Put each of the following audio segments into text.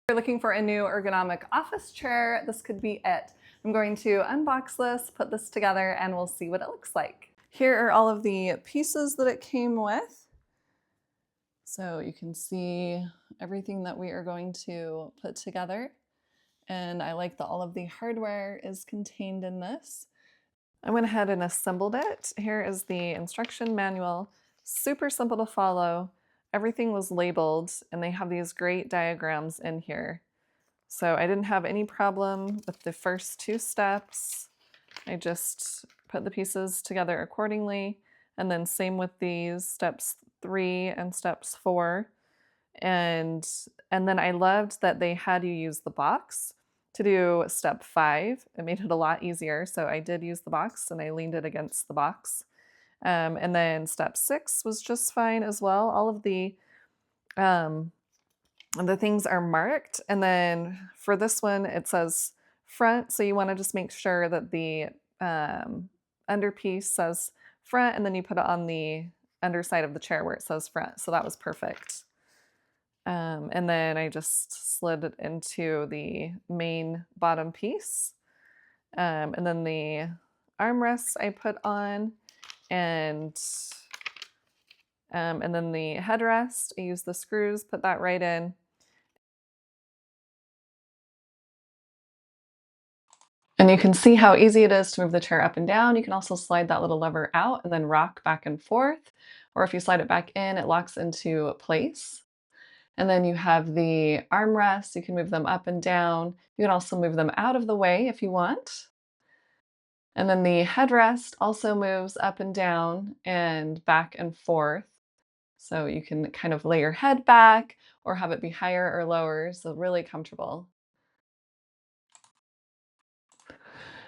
you're looking for a new ergonomic office chair, this could be it. I'm going to unbox this, put this together, and we'll see what it looks like. Here are all of the pieces that it came with. So you can see everything that we are going to put together. And I like that all of the hardware is contained in this. I went ahead and assembled it. Here is the instruction manual, super simple to follow. Everything was labeled and they have these great diagrams in here. So I didn't have any problem with the first two steps. I just put the pieces together accordingly. And then same with these steps 3 and steps 4. And then I loved that they had you use the box to do step 5. It made it a lot easier. So I did use the box and I leaned it against the box. And then step 6 was just fine as well. All of the things are marked. And then for this one, it says front. So you want to just make sure that the underpiece says front, and then you put it on the underside of the chair where it says front. So that was perfect. And then I just slid it into the main bottom piece. And then the armrests I put on, and then the headrest, I used the screws, put that right in. And you can see how easy it is to move the chair up and down. You can also slide that little lever out and then rock back and forth. Or if you slide it back in, it locks into place. And then you have the armrests. You can move them up and down. You can also move them out of the way if you want. And then the headrest also moves up and down and back and forth. So you can kind of lay your head back or have it be higher or lower. So really comfortable.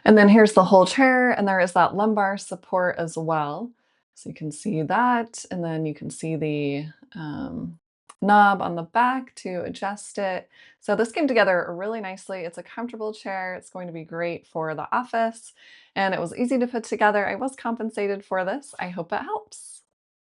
And then here's the whole chair, and there is that lumbar support as well. So you can see that, and then you can see the knob on the back to adjust it. So this came together really nicely. It's a comfortable chair. It's going to be great for the office, and it was easy to put together. I was compensated for this. I hope it helps.